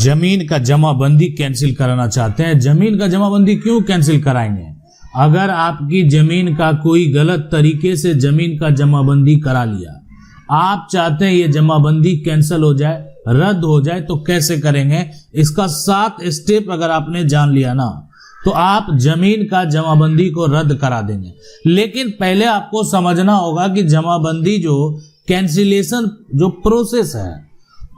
जमीन का जमाबंदी कैंसिल कराना चाहते हैं। जमीन का जमाबंदी क्यों कैंसिल कराएंगे? अगर आपकी जमीन का कोई गलत तरीके से जमीन का जमाबंदी करा लिया, आप चाहते हैं ये जमाबंदी कैंसिल हो जाए, रद्द हो जाए, तो कैसे करेंगे? इसका 7 स्टेप अगर आपने जान लिया ना, तो आप जमीन का जमाबंदी को रद्द करा देंगे। लेकिन पहले आपको समझना होगा कि जमाबंदी जो कैंसिलेशन जो प्रोसेस है,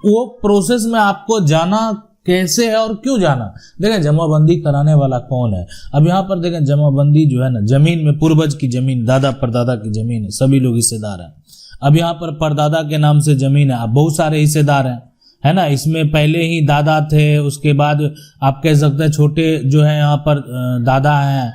वो प्रोसेस में आपको जाना कैसे है और क्यों जाना। देखें जमाबंदी कराने वाला कौन है। अब यहाँ पर देखें जमाबंदी जो है ना, जमीन में पूर्वज की जमीन, दादा परदादा की जमीन है, सभी लोग हिस्सेदार हैं। अब यहाँ पर परदादा के नाम से जमीन है, अब बहुत सारे हिस्सेदार हैं, है ना। इसमें पहले ही दादा थे, उसके बाद आप कह सकते हैं छोटे जो है यहाँ पर दादा हैं,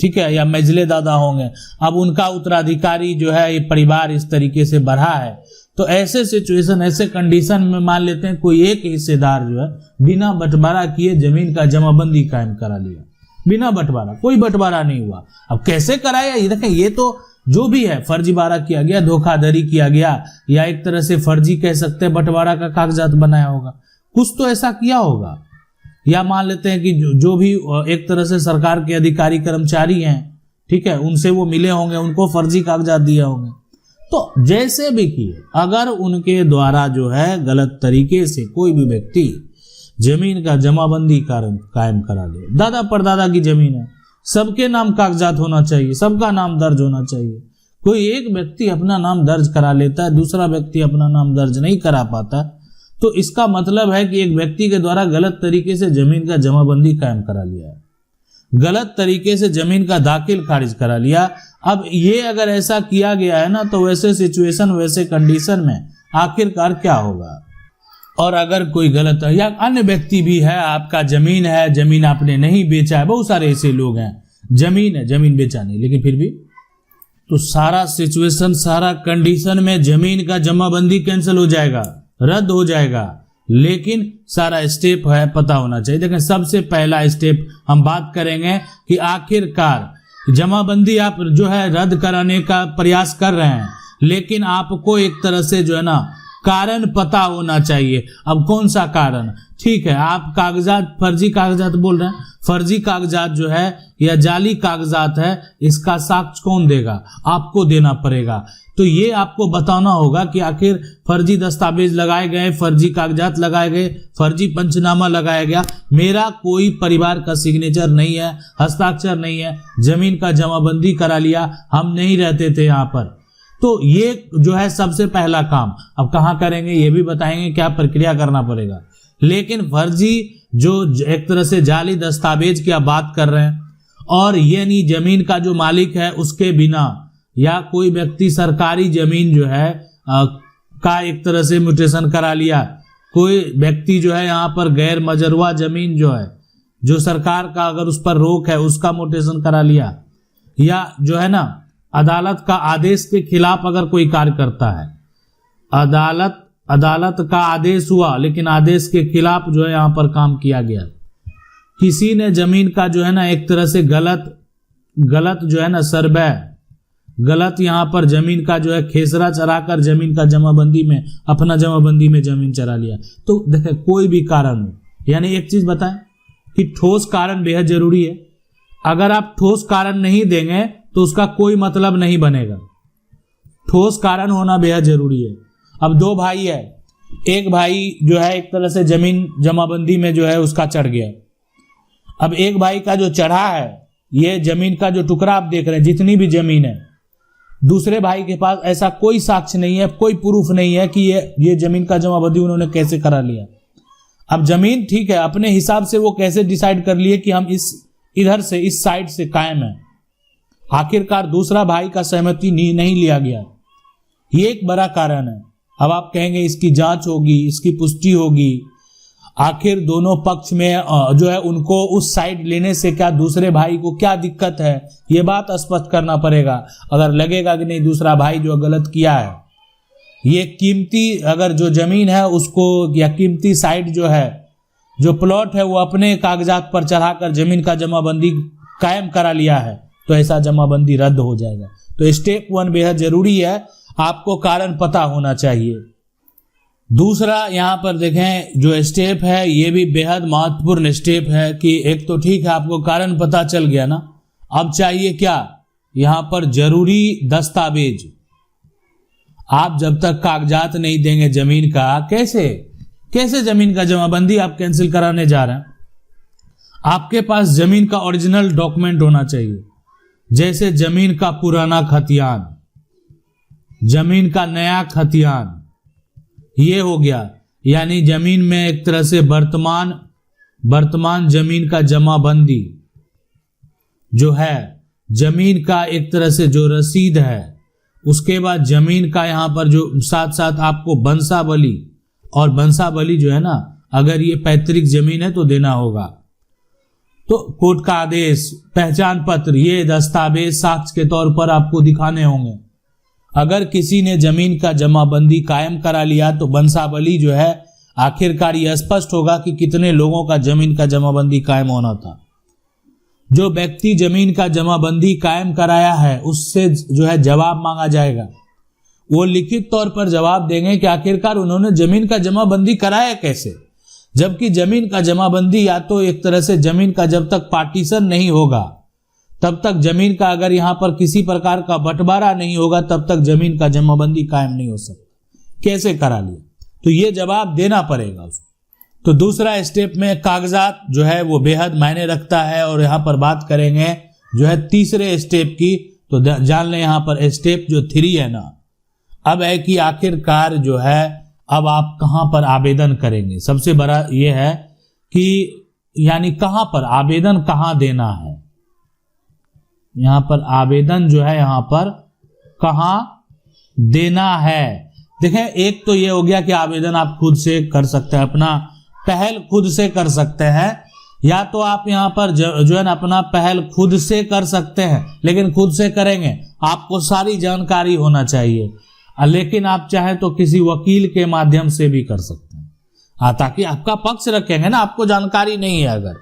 ठीक है, या मेजले दादा होंगे। अब उनका उत्तराधिकारी जो है ये परिवार इस तरीके से बढ़ा है, तो ऐसे सिचुएशन, ऐसे कंडीशन में मान लेते हैं कोई एक हिस्सेदार जो है बिना बंटवारा किए जमीन का जमाबंदी कायम करा लिया, बिना बंटवारा, कोई बंटवारा नहीं हुआ। अब कैसे कराया ये देखें, ये तो जो भी है फर्जीवाड़ा किया गया, धोखाधड़ी किया गया, या एक तरह से फर्जी कह सकते हैं बंटवारा का कागजात बनाया होगा, कुछ तो ऐसा किया होगा। या मान लेते हैं कि जो भी एक तरह से सरकार के अधिकारी कर्मचारी हैं, ठीक है, उनसे वो मिले होंगे, उनको फर्जी कागजात दिए होंगे। तो जैसे भी किए, अगर उनके द्वारा जो है गलत तरीके से कोई भी व्यक्ति जमीन का जमाबंदी कायम करा ले, दादा परदादा की जमीन है, सबके नाम कागजात होना चाहिए, सबका नाम दर्ज होना चाहिए। कोई एक व्यक्ति अपना नाम दर्ज करा लेता है, दूसरा व्यक्ति अपना नाम दर्ज नहीं करा पाता, तो इसका मतलब है कि एक व्यक्ति के द्वारा गलत तरीके से जमीन का जमाबंदी कायम करा लिया है, गलत तरीके से जमीन का दाखिल खारिज करा लिया। अब ये अगर ऐसा किया गया है ना, तो वैसे सिचुएशन, वैसे कंडीशन में आखिरकार क्या होगा। और अगर कोई गलत या अन्य व्यक्ति भी है, आपका जमीन है, जमीन आपने नहीं बेचा है, बहुत सारे ऐसे लोग हैं, जमीन है, जमीन बेचा नहीं, लेकिन फिर भी, तो सारा सिचुएशन, सारा कंडीशन में जमीन का जमाबंदी कैंसिल हो जाएगा, रद्द हो जाएगा। लेकिन सारा स्टेप है पता होना चाहिए। देखें सबसे पहला स्टेप हम बात करेंगे कि आखिरकार जमाबंदी आप जो है रद्द कराने का प्रयास कर रहे हैं, लेकिन आपको एक तरह से जो है ना कारण पता होना चाहिए। अब कौन सा कारण? ठीक है, आप कागजात, फर्जी कागजात बोल रहे हैं, फर्जी कागजात जो है या जाली कागजात है, इसका साक्ष्य कौन देगा? आपको देना पड़ेगा। तो ये आपको बताना होगा कि आखिर फर्जी दस्तावेज लगाए गए, फर्जी कागजात लगाए गए, फर्जी पंचनामा लगाया गया, मेरा कोई परिवार का सिग्नेचर नहीं है, हस्ताक्षर नहीं है, जमीन का जमाबंदी करा लिया, हम नहीं रहते थे यहाँ पर। तो ये जो है सबसे पहला काम। अब कहाँ करेंगे ये भी बताएंगे, क्या प्रक्रिया करना पड़ेगा। लेकिन फर्जी जो एक तरह से जाली दस्तावेज की आप बात कर रहे हैं, और ये नहीं जमीन का जो मालिक है उसके बिना, या कोई व्यक्ति सरकारी जमीन जो है का एक तरह से म्यूटेशन करा लिया, कोई व्यक्ति जो है यहाँ पर गैर मजरूआ जमीन जो है, जो सरकार का अगर उस पर रोक है, उसका म्यूटेशन करा लिया, या जो है ना अदालत का आदेश के खिलाफ अगर कोई कार्य करता है, अदालत का आदेश हुआ लेकिन आदेश के खिलाफ जो है यहाँ पर काम किया गया, किसी ने जमीन का जो है ना एक तरह से गलत जो है ना सर्वे, गलत यहाँ पर जमीन का जो है खेसरा चराकर जमीन का जमाबंदी में, अपना जमाबंदी में जमीन चरा लिया। तो देखें कोई भी कारण हो, यानी एक चीज बताएं कि ठोस कारण बेहद जरूरी है। अगर आप ठोस कारण नहीं देंगे तो उसका कोई मतलब नहीं बनेगा। ठोस कारण होना बेहद जरूरी है। अब दो भाई है, एक भाई जो है एक तरह से जमीन जमाबंदी में जो है उसका चढ़ गया। अब एक भाई का जो चढ़ा है, ये जमीन का जो टुकड़ा आप देख रहे हैं, जितनी भी जमीन है, दूसरे भाई के पास ऐसा कोई साक्ष्य नहीं है, कोई प्रूफ नहीं है कि ये जमीन का जमाबंदी उन्होंने कैसे करा लिया। अब जमीन ठीक है, अपने हिसाब से वो कैसे डिसाइड कर लिए कि हम इधर से इस साइड से कायम है, आखिरकार दूसरा भाई का सहमति नहीं लिया गया, ये एक बड़ा कारण है। अब आप कहेंगे इसकी जांच होगी, इसकी पुष्टि होगी, आखिर दोनों पक्ष में जो है उनको उस साइड लेने से क्या दूसरे भाई को क्या दिक्कत है, ये बात स्पष्ट करना पड़ेगा। अगर लगेगा कि नहीं दूसरा भाई जो गलत किया है, ये कीमती अगर जो जमीन है उसको, या कीमती साइड जो है, जो प्लॉट है, वो अपने कागजात पर चढ़ाकर जमीन का जमाबंदी कायम करा लिया है, तो ऐसा जमाबंदी रद्द हो जाएगा। तो स्टेप 1 बेहद जरूरी है, आपको कारण पता होना चाहिए। दूसरा यहाँ पर देखें जो स्टेप है ये भी बेहद महत्वपूर्ण स्टेप है कि एक तो ठीक है आपको कारण पता चल गया ना, अब चाहिए क्या, यहाँ पर जरूरी दस्तावेज। आप जब तक कागजात नहीं देंगे जमीन का, कैसे जमीन का जमाबंदी आप कैंसिल कराने जा रहे हैं। आपके पास जमीन का ओरिजिनल डॉक्यूमेंट होना चाहिए, जैसे जमीन का पुराना खतियान, जमीन का नया खतियान, ये हो गया। यानी जमीन में एक तरह से वर्तमान जमीन का जमाबंदी जो है, जमीन का एक तरह से जो रसीद है, उसके बाद जमीन का यहाँ पर जो साथ साथ आपको बंसावली, और बंसावली जो है ना, अगर ये पैतृक जमीन है तो देना होगा। तो कोर्ट का आदेश, पहचान पत्र, ये दस्तावेज साक्ष्य के तौर पर आपको दिखाने होंगे। अगर किसी ने जमीन का जमाबंदी कायम करा लिया तो बंसावली जो है, आखिरकार ये स्पष्ट होगा कि कितने लोगों का जमीन का जमाबंदी कायम होना था। जो व्यक्ति जमीन का जमाबंदी कायम कराया है उससे जो है जवाब मांगा जाएगा। वो लिखित तौर पर जवाब देंगे कि आखिरकार उन्होंने जमीन का जमाबंदी कराया कैसे। जबकि जमीन का जमाबंदी या तो एक तरह से जमीन का जब तक पार्टीशन नहीं होगा तब तक, जमीन का अगर यहाँ पर किसी प्रकार का बंटवारा नहीं होगा तब तक जमीन का जमाबंदी कायम नहीं हो सकता। कैसे करा लिया, तो ये जवाब देना पड़ेगा उसको। तो दूसरा स्टेप में कागजात जो है वो बेहद मायने रखता है। और यहाँ पर बात करेंगे जो है तीसरे स्टेप की, तो जान लें यहाँ पर स्टेप जो 3 है ना, अब है कि आखिरकार जो है अब आप कहाँ पर आवेदन करेंगे। सबसे बड़ा ये है कि यानी कहाँ पर आवेदन कहाँ देना है। यहाँ पर आवेदन जो है यहाँ पर कहाँ देना है। देखें, एक तो ये हो गया कि आवेदन आप खुद से कर सकते हैं, अपना पहल खुद से कर सकते हैं, या तो आप यहाँ पर जो है ना अपना पहल खुद से कर सकते हैं, लेकिन खुद से करेंगे आपको सारी जानकारी होना चाहिए। लेकिन आप चाहें तो किसी वकील के माध्यम से भी कर सकते हैं, ताकि आपका पक्ष रखेंगे ना। आपको जानकारी नहीं है, अगर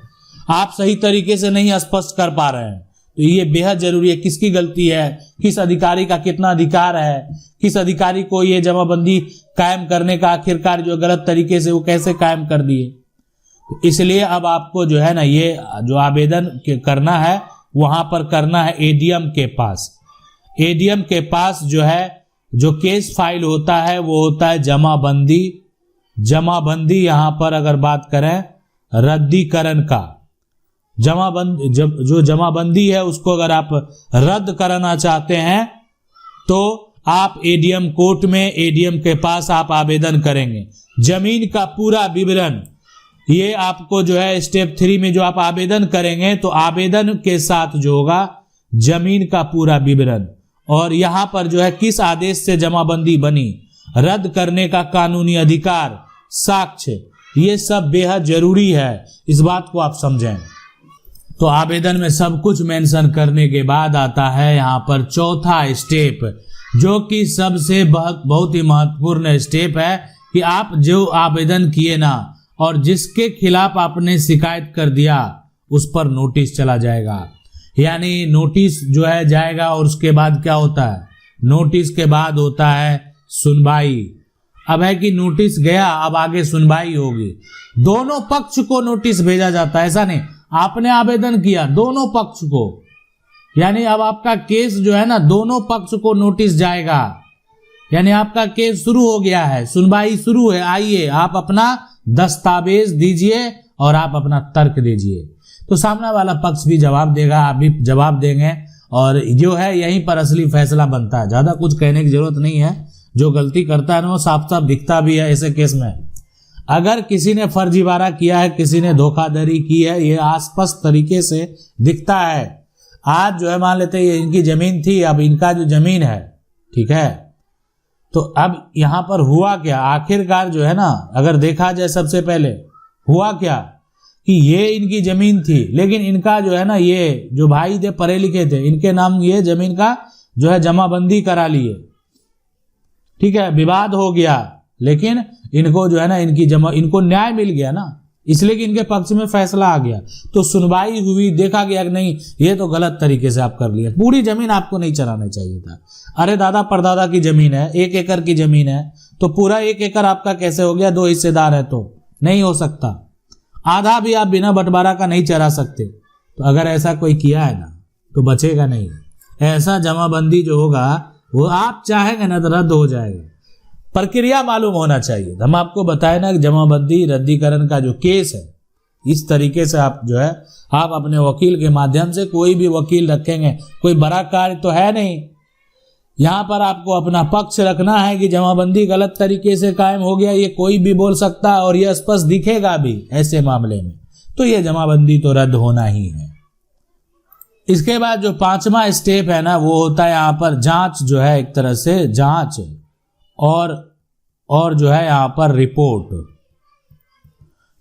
आप सही तरीके से नहीं स्पष्ट कर पा रहे हैं, तो ये बेहद जरूरी है। किसकी गलती है, किस अधिकारी का कितना अधिकार है, किस अधिकारी को ये जमाबंदी कायम करने का आखिरकार जो गलत तरीके से वो कैसे कायम कर दिए। तो इसलिए अब आपको जो है ना ये जो आवेदन करना है वहां पर करना है एडीएम के पास। एडीएम के पास जो है जो केस फाइल होता है वो होता है जमाबंदी। जमाबंदी यहाँ पर अगर बात करें रद्दीकरण का, जो जमाबंदी है उसको अगर आप रद्द कराना चाहते हैं तो आप एडीएम कोर्ट में, एडीएम के पास आप आवेदन करेंगे। जमीन का पूरा विवरण, ये आपको जो है स्टेप 3 में जो आप आवेदन करेंगे तो आवेदन के साथ जो होगा जमीन का पूरा विवरण, और यहाँ पर जो है किस आदेश से जमाबंदी बनी, रद्द करने का कानूनी अधिकार, साक्ष्य, ये सब बेहद जरूरी है। इस बात को आप समझें। तो आवेदन में सब कुछ मेंशन करने के बाद आता है यहाँ पर चौथा स्टेप, जो कि सबसे बहुत ही महत्वपूर्ण स्टेप है कि आप जो आवेदन किए ना और जिसके खिलाफ आपने शिकायत कर दिया उस पर नोटिस चला जाएगा। यानी नोटिस जो है जाएगा और उसके बाद क्या होता है, नोटिस के बाद होता है सुनवाई। अब है कि नोटिस गया, अब आगे सुनवाई होगी। दोनों पक्ष को नोटिस भेजा जाता है, ऐसा नहीं आपने आवेदन किया दोनों पक्ष को, यानी अब आपका केस जो है ना दोनों पक्ष को नोटिस जाएगा। यानी आपका केस शुरू हो गया है, सुनवाई शुरू है, आइए आप अपना दस्तावेज दीजिए और आप अपना तर्क दीजिए। तो सामने वाला पक्ष भी जवाब देगा, आप भी जवाब देंगे, और जो है यहीं पर असली फैसला बनता है। ज्यादा कुछ कहने की जरूरत नहीं है, जो गलती करता है ना वो साफ साफ दिखता भी है। ऐसे केस में अगर किसी ने फर्जीवाड़ा किया है, किसी ने धोखाधड़ी की है, ये आसपास तरीके से दिखता है। आज जो है मान लेते हैं इनकी जमीन थी, अब इनका जो जमीन है, ठीक है, तो अब यहाँ पर हुआ क्या आखिरकार जो है ना, अगर देखा जाए सबसे पहले हुआ क्या कि ये इनकी जमीन थी, लेकिन इनका जो है ना ये जो भाई थे पढ़े लिखे थे, इनके नाम ये जमीन का जो है जमाबंदी करा लिए, ठीक है, विवाद हो गया, लेकिन इनको जो है ना इनको न्याय मिल गया ना, इसलिए कि इनके पक्ष में फैसला आ गया। तो सुनवाई हुई, देखा गया कि नहीं ये तो गलत तरीके से आप कर लिया, पूरी जमीन आपको नहीं चलाना चाहिए था। अरे दादा परदादा की जमीन है, 1 एकड़ की जमीन है, तो पूरा 1 एकड़ आपका कैसे हो गया? 2 हिस्सेदार है तो नहीं हो सकता। आधा भी आप बिना बंटवारा का नहीं चरा सकते। तो अगर ऐसा कोई किया है ना तो बचेगा नहीं। ऐसा जमाबंदी जो होगा वो आप चाहेंगे ना तो रद्द हो जाएगा। प्रक्रिया मालूम होना चाहिए। हम आपको बताए ना कि जमाबंदी रद्दीकरण का जो केस है, इस तरीके से आप जो है आप अपने वकील के माध्यम से, कोई भी वकील रखेंगे, कोई बड़ा कार्य तो है नहीं। यहाँ पर आपको अपना पक्ष रखना है कि जमाबंदी गलत तरीके से कायम हो गया, ये कोई भी बोल सकता है और ये स्पष्ट दिखेगा भी ऐसे मामले में, तो ये जमाबंदी तो रद्द होना ही है। इसके बाद जो 5वां स्टेप है ना वो होता है यहाँ पर जांच, जो है एक तरह से जांच और जो है यहाँ पर रिपोर्ट।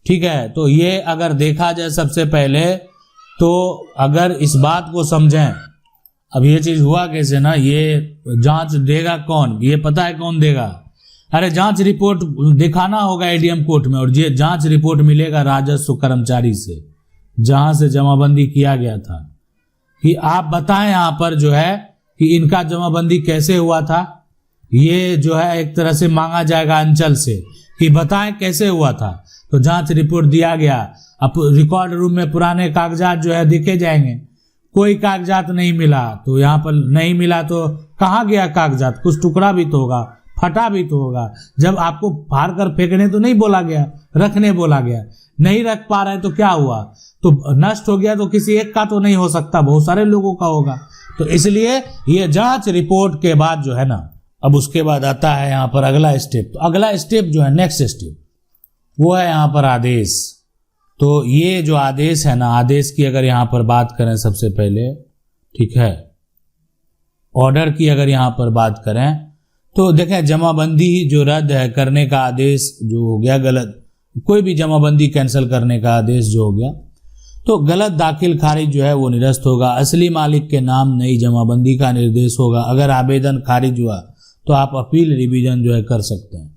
ठीक है, तो ये अगर देखा जाए सबसे पहले तो अगर इस बात को समझें, अब ये चीज हुआ कैसे ना, ये जांच देगा कौन? ये पता है कौन देगा? अरे जांच रिपोर्ट दिखाना होगा एडीएम कोर्ट में, और ये जांच रिपोर्ट मिलेगा राजस्व कर्मचारी से जहां से जमाबंदी किया गया था, कि आप बताएं यहाँ पर जो है कि इनका जमाबंदी कैसे हुआ था। ये जो है एक तरह से मांगा जाएगा अंचल से कि बताएं कैसे हुआ था। तो जांच रिपोर्ट दिया गया। अब रिकॉर्ड रूम में पुराने कागजात जो है देखे जाएंगे, कोई कागजात नहीं मिला। तो यहाँ पर नहीं मिला तो कहाँ गया कागजात? कुछ टुकड़ा भी तो होगा, फटा भी तो होगा। जब आपको फाड़ कर फेंकने तो नहीं बोला गया, रखने बोला गया। नहीं रख पा रहे तो क्या हुआ? तो नष्ट हो गया तो किसी एक का तो नहीं हो सकता, बहुत सारे लोगों का होगा। तो इसलिए ये जांच रिपोर्ट के बाद जो है ना, अब उसके बाद आता है यहाँ पर अगला स्टेप। तो अगला स्टेप जो है, नेक्स्ट स्टेप, वो है यहाँ पर आदेश। तो ये जो आदेश है ना, आदेश की अगर यहाँ पर बात करें सबसे पहले, ठीक है, ऑर्डर की अगर यहाँ पर बात करें तो देखें जमाबंदी जो रद्द है करने का आदेश जो हो गया गलत, कोई भी जमाबंदी कैंसिल करने का आदेश जो हो गया तो गलत दाखिल खारिज जो है वो निरस्त होगा। असली मालिक के नाम नई जमाबंदी का निर्देश होगा। अगर आवेदन खारिज हुआ तो आप अपील रिवीजन जो है कर सकते हैं।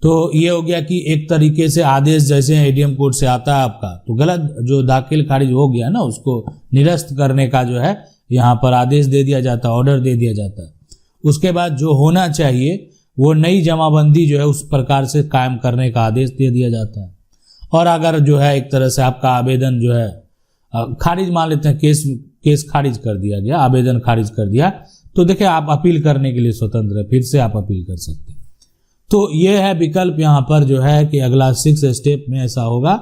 तो ये हो गया कि एक तरीके से आदेश जैसे एडीएम कोर्ट से आता है आपका, तो गलत जो दाखिल खारिज हो गया ना उसको निरस्त करने का जो है यहाँ पर आदेश दे दिया जाता है, ऑर्डर दे दिया जाता है। उसके बाद जो होना चाहिए वो नई जमाबंदी जो है उस प्रकार से कायम करने का आदेश दे दिया जाता है। और अगर जो है एक तरह से आपका आवेदन जो है खारिज मान लेते हैं, केस खारिज कर दिया गया, आवेदन खारिज कर दिया, तो देखिए आप अपील करने के लिए स्वतंत्र है, फिर से आप अपील कर सकते हैं। तो ये है विकल्प यहाँ पर जो है कि अगला 6 स्टेप में ऐसा होगा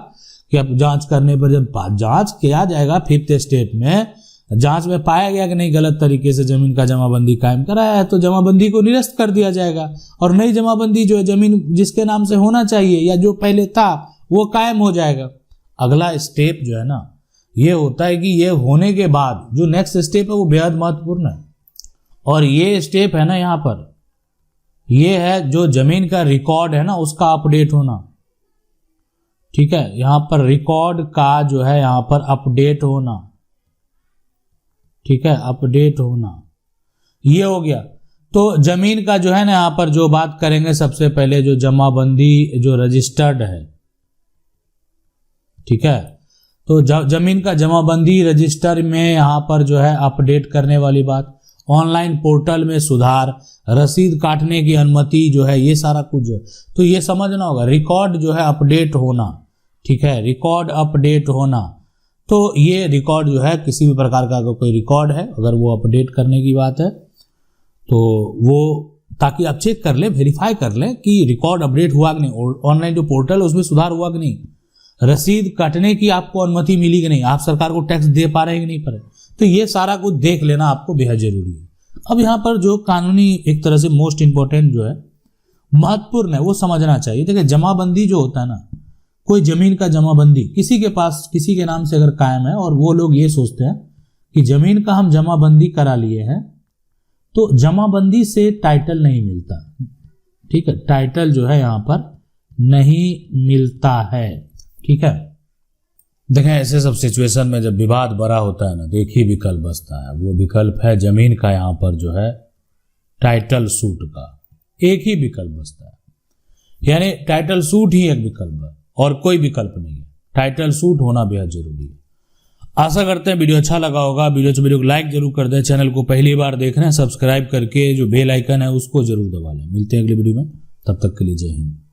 कि अब जांच करने पर जब जांच किया जाएगा 5th स्टेप में, जांच में पाया गया कि नहीं गलत तरीके से जमीन का जमाबंदी कायम कराया है, तो जमाबंदी को निरस्त कर दिया जाएगा और नई जमाबंदी जो है जमीन जिसके नाम से होना चाहिए या जो पहले था वो कायम हो जाएगा। अगला स्टेप जो है ना ये होता है कि ये होने के बाद जो नेक्स्ट स्टेप है वो बेहद महत्वपूर्ण है। और ये स्टेप है ना यहाँ पर, ये है जो जमीन का रिकॉर्ड है ना उसका अपडेट होना। ठीक है, यहाँ पर रिकॉर्ड का जो है यहाँ पर अपडेट होना, ठीक है, अपडेट होना, ये हो गया। तो जमीन का जो है ना यहाँ पर जो बात करेंगे सबसे पहले जो जमाबंदी जो रजिस्टर्ड है, ठीक है, तो जमीन का जमाबंदी रजिस्टर में यहाँ पर जो है अपडेट करने वाली बात, ऑनलाइन पोर्टल में सुधार, रसीद काटने की अनुमति जो है, ये सारा कुछ जो है तो ये समझना होगा। रिकॉर्ड जो है अपडेट होना, ठीक है, रिकॉर्ड अपडेट होना। तो ये रिकॉर्ड जो है किसी भी प्रकार का अगर कोई रिकॉर्ड है अगर वो अपडेट करने की बात है तो वो ताकि आप चेक कर लें, वेरीफाई कर लें कि रिकॉर्ड अपडेट हुआ कि नहीं, ऑनलाइन जो पोर्टल उसमें सुधार हुआ कि नहीं, रसीद काटने की आपको अनुमति मिली कि नहीं, आप सरकार को टैक्स दे पा रहे हैं कि नहीं पा रहे, तो ये सारा कुछ देख लेना आपको बेहद जरूरी है। अब यहाँ पर जो कानूनी एक तरह से मोस्ट इंपॉर्टेंट जो है महत्वपूर्ण है वो समझना चाहिए। देखिए जमाबंदी जो होता है ना, कोई जमीन का जमाबंदी किसी के पास किसी के नाम से अगर कायम है और वो लोग ये सोचते हैं कि जमीन का हम जमाबंदी करा लिए हैं तो जमाबंदी से टाइटल नहीं मिलता, ठीक है, टाइटल जो है यहाँ पर नहीं मिलता है, ठीक है। देखें ऐसे सब सिचुएशन में जब विवाद बड़ा होता है ना तो एक ही विकल्प बचता है, वो विकल्प है जमीन का यहाँ पर जो है टाइटल सूट का, एक ही विकल्प बचता है, यानी टाइटल सूट ही एक विकल्प है और कोई विकल्प नहीं है। टाइटल सूट होना बेहद जरूरी है। आशा करते हैं वीडियो अच्छा लगा होगा। वीडियो को लाइक जरूर कर दें। चैनल को पहली बार देख रहे हैं सब्सक्राइब करके जो बेल आइकन है उसको जरूर दबा लें। मिलते हैं अगले वीडियो में। तब तक के लिए जय हिंद।